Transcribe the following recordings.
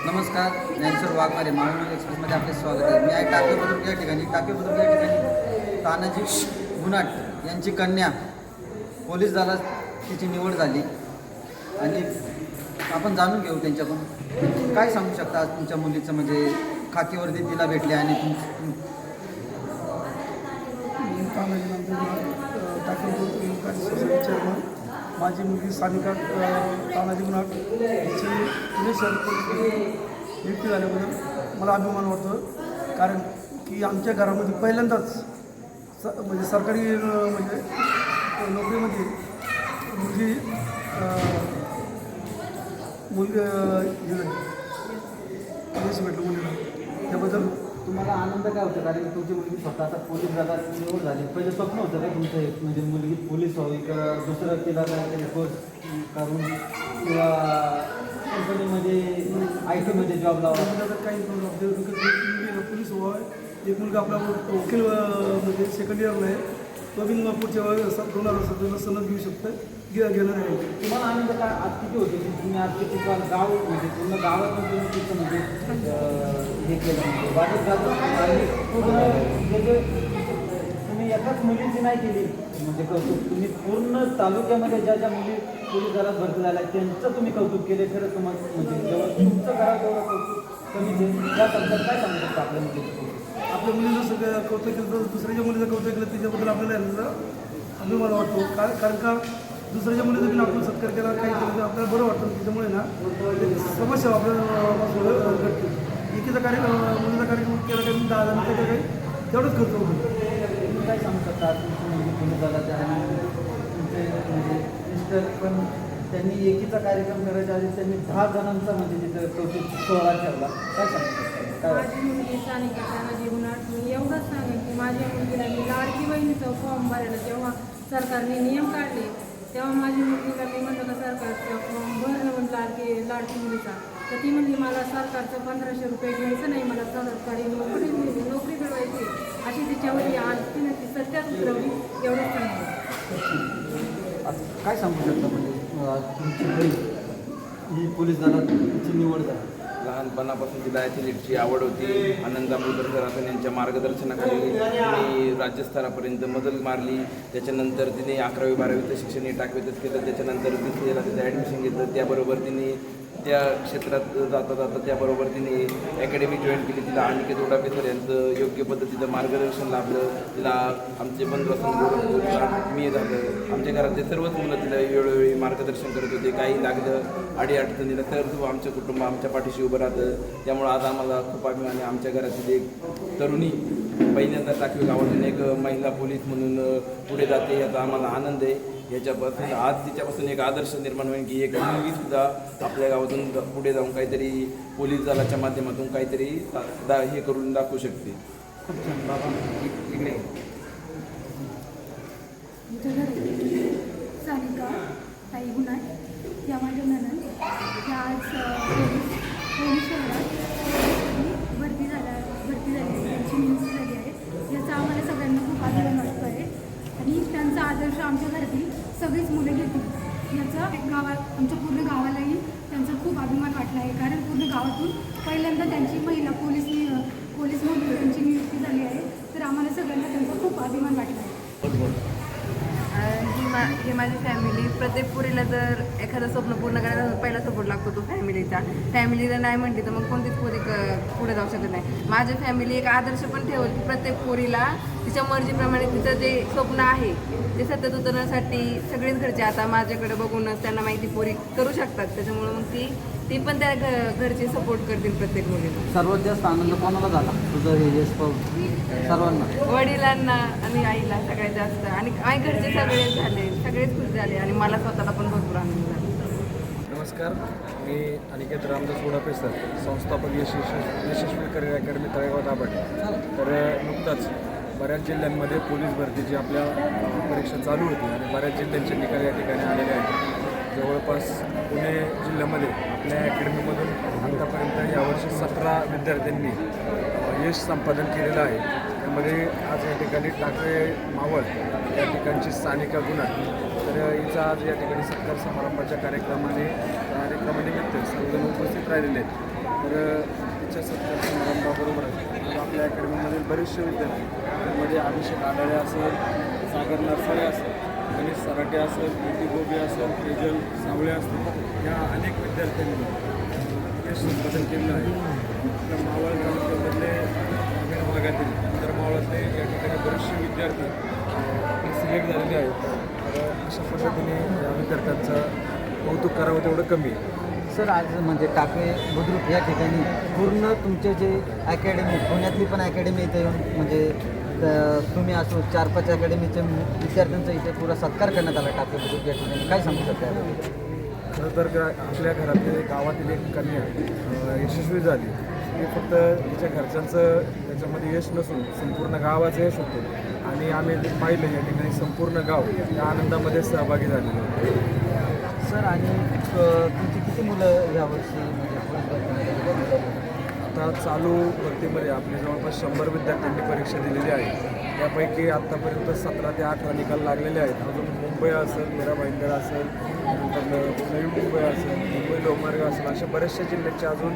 नमस्कार, ज्ञानेश्वर वाघमारे महानगर एक्सप्रेसमध्ये आपले स्वागत आहे. मी आहे टाकेबुद्रुक या ठिकाणी तानाजी गुन्हाट यांची कन्या पोलीस दलात तिची निवड झाली आणि आपण जाणून घेऊ त्यांच्याकडून काय सांगू शकता आज तुमच्या मुलीचं, म्हणजे खाकीवर्दी तिला भेटले आणि चेअरमन माझी मुलगी सानिका तानाजी गुन्हाट हिची पुणे शहर नियुक्ती झाल्याबद्दल मला अभिमान वाटतो. कारण की आमच्या घरामध्ये पहिल्यांदाच म्हणजे सरकारी म्हणजे नोकरीमध्ये मुलगी यश भेटलं मुलीला. त्याबद्दल तुम्हाला आनंद काय होतं? कारण तुमची मुलगी स्वतः आता पोलीस दलात निवड झाली. पहिलं स्वप्न होतं का तुमचं एक, म्हणजे मुलगी पोलीस व्हावी किंवा दुसरं तिला काय कोर्स करून किंवा कंपनीमध्ये IT मध्ये जॉब लावा? तर काही पोलीस व्हावं. एक मुलगा आपला वकील म्हणजे सेकंड इयरला आहे, तो बी पुढच्या 2017 सनद घेऊ शकतो घेणार आहे. तुम्हाला आनंद काय आज किती होते की तुम्ही आज किती गाव म्हणजे पूर्ण गावात तुम्ही तिथं म्हणजे हे केलं म्हणजे वाटत पूर्ण म्हणजे तुम्ही एकाच मुलीची नाही केली म्हणजे कौतुक, तुम्ही पूर्ण तालुक्यामध्ये ज्या ज्या मुली पोलीस दलात भरती झाल्या त्यांचं तुम्ही कौतुक केले. खरं तुम्हाला म्हणजे जेव्हा तुमचं घरात जेवढं कौतुक कमी त्याबद्दल काय सांगू शकतो आपल्या मुलीचं? आपल्या मुलीचं सगळं कौतुक केलं तर दुसऱ्याच्या मुलीचं कौतुक केलं त्याच्याबद्दल आपल्याला अभिमान वाटतो. कारण का दुसऱ्याच्या मुलीचा बी आपण सत्कार केला काही केलं तर आपल्याला बरं वाटतं. त्याच्यामुळे ना समस्या आपल्याला घडते. एकीचा कार्यक्रम मुलीचा कार्यक्रम केला काही 10 जणांचा काही तेवढंच करतो. तुम्ही काय सांगू शकता तुमची मुलगी पोलीस दलात आणि तुमचे म्हणजे मिस्टर पण त्यांनी एकीचा कार्यक्रम करायच्या आधी त्यांनी 10 जणांचा म्हणजे तिथं कौतुक सोहळा ठेवला. काय सांगू शकता? माझी मुलगी सानिका तानाजी गुन्हाट. मी एवढंच सांगेन की माझ्या मुलगीला मी लाडकी बहिणीचा फॉर्म भरायला जेव्हा सरकारने नियम काढले तेव्हा माझी मुलगीला मी म्हणलं का सरकारचा फॉर्म भरणं म्हटलं लाडकी मुलीचा, तर ती म्हणली मला सरकारचं 1500 रुपये घ्यायचं नाही, मला सरकारी नोकरी मिळवायची अशी तिच्यावर आज तिने ती सत्यात उतरवली. एवढंच सांगितलं. काय सांगू शकता म्हणजे तुमची बहीण ही पोलीस दलात तिची निवड झाली? लहानपणापासून तिला ॲथलीटची आवड होती. आनंद अमृतर सराफन यांच्या मार्गदर्शनाखाली तिने राज्यस्तरापर्यंत मजल मारली. त्याच्यानंतर तिने 11वी-12वीचं शिक्षण टाकवेतच केलं. त्याच्यानंतर BCAला तिथं ॲडमिशन घेतलं. त्याबरोबर तिने त्या क्षेत्रात जाता त्याबरोबर तिने अकॅडमी जॉईन केली. तिला अनिकेत ओडापे सर यांचं योग्य पद्धतीचं मार्गदर्शन लाभलं. तिला आमचे बंधू असं मी झालं, आमच्या घरातले सर्वच मुलं तिला वेळोवेळी मार्गदर्शन करत होते. काही लागलं अडीअडचणीला तर आमचं कुटुंब आमच्या पाठीशी उभं राहतं. त्यामुळं आज आम्हाला खूप अभिमान आहे. आमच्या घरातील एक तरुणी पहिल्यांदा टाकवी गावातून एक महिला पोलीस म्हणून पुढे जाते याचा आम्हाला आनंद आहे. याच्यापासून आज तिच्यापासून एक आदर्श निर्माण होईल की एक मुलगीसुद्धा आपल्या गावातून पुढे जाऊन काहीतरी पोलीस दलाच्या माध्यमातून काहीतरी हे करून दाखवू शकते. खूप छान बाबा इकडे. सानिका ताई गुन्हाट या माझ्या ननंद त्या आज पोलीस शहरात भरती झाली आहे, त्यांची नियुक्ती झाली आहे. याचा आम्हाला सगळ्यांना खूप अभिमान वाटतो आहे आणि त्यांचा आदर्श आमच्या घरातील सगळीच मुलं घेतील याचा आमच्या पूर्ण गावालाही त्यांचा खूप अभिमान वाटला आहे. कारण पूर्ण गावातून पहिल्यांदा त्यांची महिला पोलीस म्हणून त्यांची नियुक्ती झाली आहे, तर आम्हाला सगळ्यांना त्यांचा खूप अभिमान वाटला आहे. ही माझी फॅमिली. प्रत्येक पोरीला जर एखादं स्वप्न पूर्ण करायला पहिला सपोर्ट लागतो तो फॅमिलीचा. फॅमिलीला नाही म्हणते तर मग कोणतीच पोरी पुढे जाऊ शकत नाही. माझी फॅमिली एक आदर्श पण ठेवल की प्रत्येक पोरीला तिच्या मर्जीप्रमाणे तिचं जे स्वप्न आहे ते सतत उतरण्यासाठी सगळेच घरचे आता माझ्याकडे बघूनच त्यांना माहिती पोरी करू शकतात. त्याच्यामुळे मग ती पण त्या घरचे सपोर्ट करतील प्रत्येक मुलीला. सर्वात जास्त आनंद कोणाला झाला तुझं हे यश पाहून? सर्वांना, वडिलांना आणि आईला सगळ्यात जास्त, आणि घरचे सगळेच खुश झाले आणि मला स्वतःला पण भरपूर आनंद झाला. नमस्कार, मी अनिकेत रामदास ओडापे सर, संस्थापक यशस्वी करिअर अकॅडमी तळेगाव दाभाडे. तर नुकताच बऱ्याच जिल्ह्यांमध्ये पोलीस भरतीची आपल्या परीक्षा चालू होती आणि बऱ्याच जिल्ह्यांचे निकाल या ठिकाणी आलेले आहेत. जवळपास पुणे जिल्ह्यामध्ये आपल्या अकॅडमीमधून आतापर्यंत यावर्षी 17 विद्यार्थ्यांनी यश संपादन केलेलं आहे. त्यामध्ये आज या ठिकाणी टाकवे मावळ या ठिकाणची सानिका गुन्हाट, तर हिचा आज या ठिकाणी सत्कार समारंभाच्या कार्यक्रमानिमित्त सर्वजण उपस्थित राहिलेले आहेत. तर त्याच्या सत्कार समारंभाबरोबरच तर आपल्या अकॅडमीमधील बरेचसे विद्यार्थी त्यामध्ये अभिषेक आढाळे असेल, सागर नरसाळे असेल, गणेश सराटे असेल, प्रीती गोबी असेल, तेजल सावळे असतील, या अनेक विद्यार्थ्यांनी यश संपादन केलं आहे. आपल्या मावळ तालुक्यामधले ग्रामीण भागातील इतर मावळातले या ठिकाणी बरेचसे विद्यार्थी सिलेक्ट झालेले आहेत. तर अशा पद्धतीने या विद्यार्थ्यांचं कौतुक करावं तेवढं कमी आहे. सर आज म्हणजे टाकळे बुद्रुक या ठिकाणी पूर्ण तुमचे जे अकॅडमी पुण्यातली पण अकॅडमी इथे येऊन म्हणजे तुम्ही असो 4-5 अकॅडमीचे विद्यार्थ्यांचा इथे पुरा सत्कार करण्यात आला टाकळे बुद्रुक या ठिकाणी. काय सांगू शकता याबद्दल? खरं तर आपल्या घरातील गावातील एक कन्या यशस्वी झाली. ते फक्त तिच्या घरच्यांचं त्याच्यामध्ये यश नसून संपूर्ण गावाचं यश होतं आणि आम्ही ते पाहिलं या ठिकाणी संपूर्ण गाव या आनंदामध्ये सहभागी झालेलं होतं. सर आणि तुमची किती मुलं यावर्षी म्हणजे आता चालू भरतीमध्ये आपले जवळपास 100 विद्यार्थ्यांनी परीक्षा दिलेली आहे. यापैकी आत्तापर्यंत 17 ते 18 निकाल लागलेले आहेत. अजून मुंबई असेल, मीरा भाईंदर असेल, नंतर नवी मुंबई असेल, मुंबई लोहमार्ग असेल, अशा बऱ्याचशा जिल्ह्याचे अजून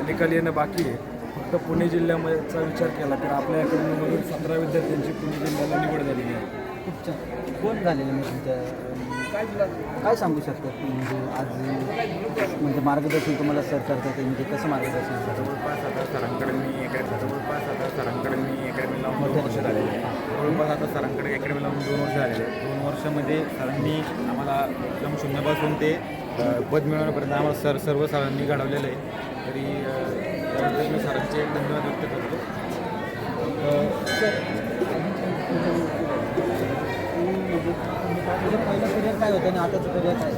निकाल येणं बाकी आहे. फक्त पुणे जिल्ह्याचा विचार केला तर आपल्या अकॅडमीमधून 17 विद्यार्थ्यांची पुणे जिल्ह्याला निवड झालेली आहे. खूप छान. कोण झालेलं मी तुमच्या काय सांगू शकता म्हणजे आज म्हणजे मार्गदर्शन तुम्हाला सर करतात म्हणजे कसं मार्गदर्शन करतात? जवळपास आता सरांकडे मी अकॅडमी लावून 2 वर्ष झालेले आहे. जवळपास आता सरांकडे अकॅडमी लावून 2 वर्ष झालेले आहे. 2 वर्षामध्ये सरांनी आम्हाला एकदम शून्यापासून ते पद मिळवण्यापर्यंत आम्हाला सर्व सरांनी घडवलेलं आहे. तरी त्यानंतर मी सरांचे धन्यवाद व्यक्त करतो. तुझं पहिलं करिअर काय होतं आणि आताचं करिअर काय?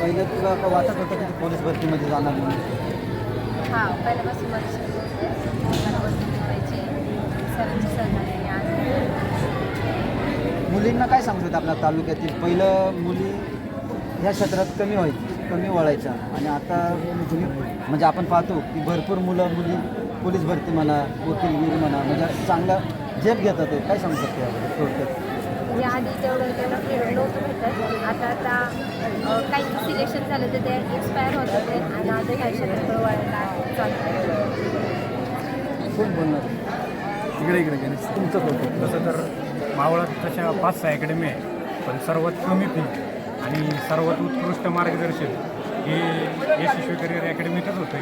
पहिलं तुला वाटत होतं की पोलीस भरतीमध्ये जाणार म्हणून? हां, पहिल्यापासून माझी शिकवण होते. मला वरती करायची सरांची सहकार्याने आज मुलींना काय सांगू शकता आपल्या तालुक्यातील? पहिलं मुली ह्या क्षेत्रात कमी वळायच्या आणि आता तुम्ही म्हणजे आपण पाहतो की भरपूर मुली पोलीस भरती म्हणा, वकीलगिरी म्हणा म्हणजे चांगला झेप घेतात. ते काय सांगू शकते याबद्दल थोडक्यात? या आधी तेवढं त्याला फ्रीडम नव्हतं भेटत. आता काही सिलेक्शन झालं तर ते एक्सपायर होत होते आणि आता ह्या क्षेत्राकडे वळायला चालतं. कोण बोलणार? इकडे गणेश तुमचं होतं. तसं तर मावळात तशा 5-6 अकॅडमी आहे, पण सर्वात कमी फी आणि सर्वात उत्कृष्ट मार्गदर्शन हे यशस्वी करिअर अकॅडमीतच होतं.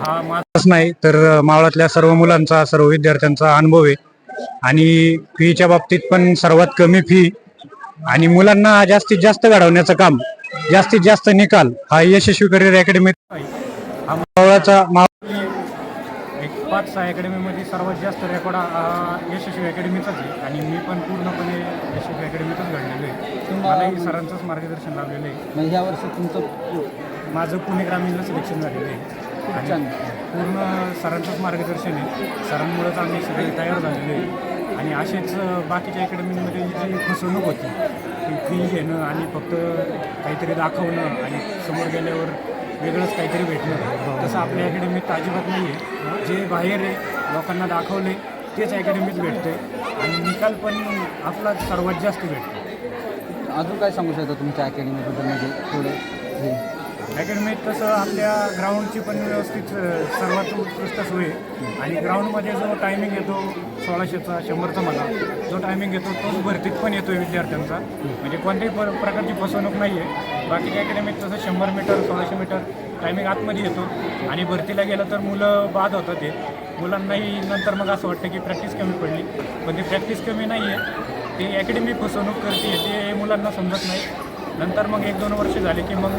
हा माझाच नाही तर मावळातल्या सर्व मुलांचा, सर्व विद्यार्थ्यांचा अनुभव आहे. आणि फीच्या बाबतीत पण सर्वात कमी फी आणि मुलांना जास्तीत जास्त घडवण्याचं काम, जास्तीत जास्त निकाल हा यशस्वी करिअर अकॅडमीत हा मावळाचा एक 5-6 अकॅडमीमध्ये सर्वात जास्त रेकॉर्ड यशस्वी अकॅडमीचाच आहे आणि मी पण पूर्णपणे यशस्वी अकॅडमीतच घडलेलो आहे. मलाही सरांचंच मार्गदर्शन लाभलेलं आहे. म्हणजे यावर्षी तुमचं माझं पुणे ग्रामीणला सिलेक्शन झालेलं आहे आणि पूर्ण सरांचंच मार्गदर्शन आहे. सरांमुळेच आम्ही सगळे तयार झालेलो आहे. आणि असेच बाकीच्या अकॅडमीमध्ये जी फसवणूक होती ती फी घेणं आणि फक्त काहीतरी दाखवणं आणि समोर गेल्यावर वेगळंच काहीतरी भेटणं, तसं आपल्या अकॅडमीत अजिबात नाही आहे. जे बाहेर आहे लोकांना दाखवले तेच अकॅडमीत भेटते आणि निकाल पण आपला सर्वात जास्त भेटतो. अजून काय सांगू शकता तुमच्या अकॅडमीबद्दल म्हणजे थोडं? अकॅडमीत तसं आपल्या ग्राउंडची पण व्यवस्थित सर्वात उत्कृष्ट सोय आहे आणि ग्राउंडमध्ये जो टायमिंग येतो 1600चा 100चा मला जो टायमिंग येतो तोच भरतीत पण येतो आहे विद्यार्थ्यांचा. म्हणजे कोणत्याही प्रकारची फसवणूक नाही आहे. बाकीच्या अकॅडमीत तसं 100 मीटर 1600 मीटर टायमिंग आतमध्ये येतो आणि भरतीला गेलं तर मुलं बाद होतात. ते मुलांनाही नंतर मग असं वाटतं की प्रॅक्टिस कमी पडली, पण ती प्रॅक्टिस कमी नाही आहे, ती अकॅडमी फसवणूक करते ते मुलांना समजत नाही. नंतर मग 1-2 वर्ष झाले की मग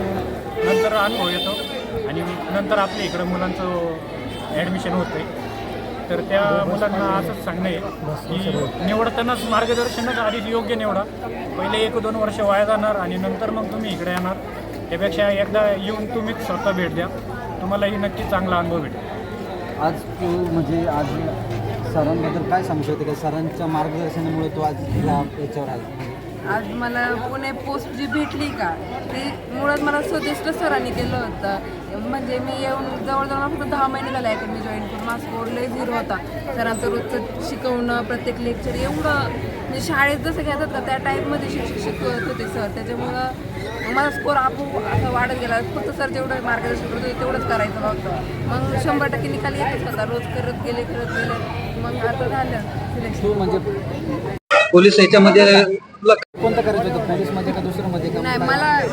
नंतर अनुभव येतो आणि नंतर आपल्या इकडं मुलांचं ॲडमिशन होतं आहे. तर त्या मुलांना असंच सांगणं आहे की निवडतानाच मार्गदर्शनच आधी योग्य निवडा. पहिले 1-2 वर्ष वाया जाणार आणि नंतर मग तुम्ही इकडे येणार. त्यापेक्षा एकदा येऊन तुम्हीच स्वतः भेट द्या, तुम्हालाही नक्की चांगला अनुभव भेटेल. आज तू म्हणजे आज सरांबद्दल काय सांगू शकते का? सरांच्या मार्गदर्शनामुळे तो आज या याच्यावर आहे. आज मला पुणे पोस्ट जी भेटली का ती मुळात मला स्वदेष्ट सरांनी केलं होतं. म्हणजे मी येऊन जवळजवळ फक्त 10 महिने झाले अकॅडमी जॉईन करून. माझा स्कोर लय 0 होता. सरांचं रोजचं शिकवणं, प्रत्येक लेक्चर एवढं म्हणजे शाळेत जसं घेतात का त्या टाईपमध्ये शिकवत होते सर. त्याच्यामुळं माझा स्कोर आपोआप असा वाढत गेला. फक्त सर जेवढं मार्गदर्शन करत होते तेवढंच करायचं फक्त. मग 100% निकाल येतच होता. रोज करत गेले मग आता झालं सिलेक्शन. तू म्हणजे पोलीस याच्यामध्ये तुला कोणतं करायचं होतं, पोलीसमध्ये का दुसऱ्यामध्ये का? नाही,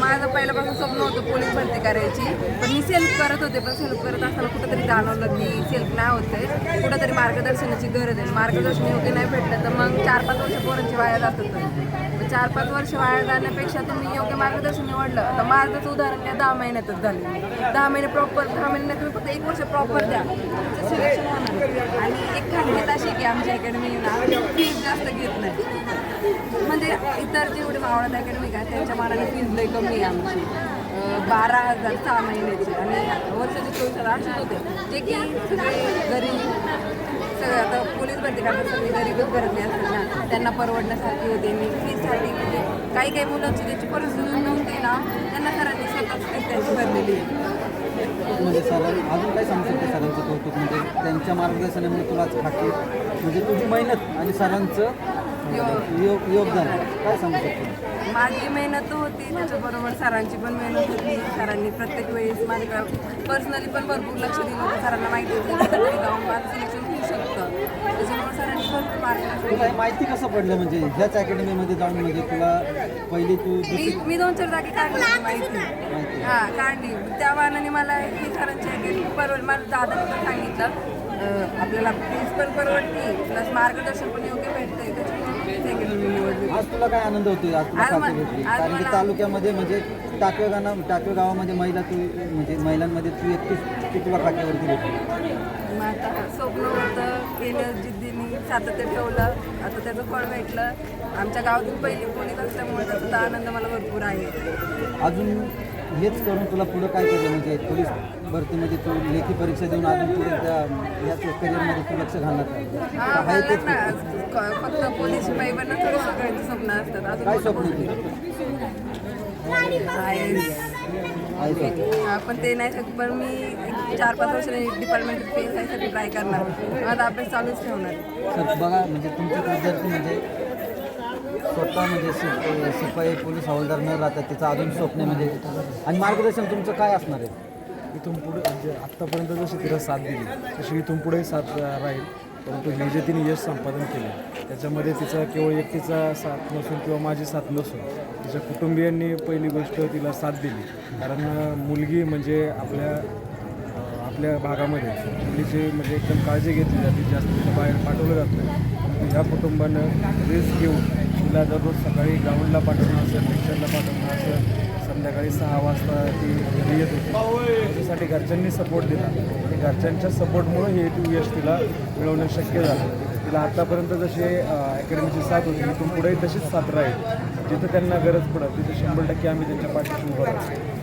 माझं पहिल्यापासून स्वप्न होतं पोलीस भरती करायची. पण मी सेल्फ करत होते. पण सेल्फ करत असताना कुठंतरी जाणवलं की सेल्फ नाही होते, कुठंतरी मार्गदर्शनाची गरज आहे. मार्गदर्शन योग्य नाही भेटलं तर मग 4-5 वर्ष पोरांची वाया जात होतं. 4-5 वर्ष वाया जाण्यापेक्षा तुम्ही योग्य मार्गदर्शन निवडलं तर माझंच उदाहरण त्या 10 महिन्यातच झालं. 10 महिने प्रॉपर, 10 महिने तुम्ही फक्त 1 वर्ष प्रॉपर द्या, तुमचं सिलेक्शन होणार. आणि एक खासियत अशी की आमची अकॅडमी फीज जास्त घेत नाही. म्हणजे इतर जेवढे मावळात अकॅडमी आहे त्यांच्या मानाने फीज लई कमी आहे आमची. 12,000 6 महिन्याची आणि वर्षाचे 24,000 होते. जे की सगळे गरीब, सगळं आता पोलीस भरती करतात सगळे गरीबच गरजले असतात ना, त्यांना परवडण्यासारखी होते. मी फीजसाठी म्हणजे काही मुलांची ज्याची परिस्थिती नव्हती ना त्यांना सरांनी स्वतःच फीज त्यांची भरलेली आहे. म्हणजे सर अजून काय सांगू शकते सरांचं कौतुक, म्हणजे त्यांच्या मार्गदर्शनामुळे तुला आज खाकी म्हणजे तुझी मेहनत आणि सरांचं योगदान काय सांगू शकतो? माझी मेहनत होती त्याच्याबरोबर सरांची पण मेहनत होती. सरांनी प्रत्येक वेळेस माझ्याकडे पर्सनली पण भरपूर लक्ष दिलं होतं. सरांना माहिती होतं की तरी जाऊन माझं सिलेक्शन होऊ शकतं. त्याच्यामुळे सरांनी भरपूर मार्गदर्शन. तुला हे माहिती कसं पडलं म्हणजे ह्याच अकॅडमीमध्ये जाऊन, म्हणजे तुला पहिली तू मी 2-4 जागी काढली माहिती. हां, काढली. त्या मानाने मला ही सरांची अकॅडमी परवड. माझं दादाने पण सांगितलं आपल्याला फीस पण परवडते प्लस मार्गदर्शन पण योग्य भेटते. त्याच्यामुळे अकॅडमी निवडली. आज तुला काय आनंद होतो आज तुला खाकी भेटली? कारण की तालुक्यामध्ये म्हणजे टाकवे गावामध्ये म्हणजे महिलांमध्ये तू एकटीच की तुला खाक्यावरती भेटली. मग आता स्वप्न होतं, केलं जिद्दीने, सातत्य ठेवलं, आता त्याचं फळ भेटलं. आमच्या गावातून पहिली पोलीस असल्यामुळे त्याचा आनंद मला भरपूर आहे. अजून हेच करून तुला पुढं काय केलं, म्हणजे पोलीस भरतीमध्ये तू लेखी परीक्षा देऊन अजून पुढे ह्याच करिअरमध्ये तू लक्ष घालणार हां, आहे मला तेच ना फक्त पोलीस शिपाई बनणं थोडी सगळ्यांची स्वप्न असतात. काय अजून स्वप्न होती? पण ते नाही शकत. पण मी 4-5 वर्षांनी डिपार्टमेंट PSI ट्राय करणार. माझा अभ्यास चालूच ठेवणार. सर बघा, म्हणजे तुमचे विद्यार्थी म्हणजे स्वतः म्हणजे शिपाई पोलीस हवालदार न राहतात, त्याचं अजून स्वप्न म्हणजे आणि मार्गदर्शन तुमचं काय असणार आहे? इथून पुढे म्हणजे आत्तापर्यंत जशी तिला साथ दिली तशी इथून पुढेही साथ राहील. परंतु हे जे तिने यश संपादन केलं त्याच्यामध्ये तिचा केवळ एकटीचा साथ नसून किंवा माझी साथ नसून तिच्या कुटुंबियांनी पहिली गोष्ट तिला साथ दिली. कारण मुलगी म्हणजे आपल्या भागामध्ये मुलीची म्हणजे एकदम काळजी घेतली जाते, जास्त तिला बाहेर पाठवलं जात नाही. ह्या कुटुंबानं रिस्क घेऊन तिला दररोज सकाळी ग्राउंडला पाठवणं असेल, लेक्चरला पाठवणं असेल, संध्याकाळी 6 वाजता ती घरी येत होती. त्याच्यासाठी घरच्यांनी सपोर्ट दिला. घरच्यांच्या सपोर्टमुळे हे यश तिला मिळवणं शक्य झालं. तिला आत्तापर्यंत जशी अकॅडमीची साथ होती इथून पुढेही तशीच साथ राहील. जिथं त्यांना गरज पडत तिथे 100% आम्ही त्यांच्या पाठीशी उभं राहतो.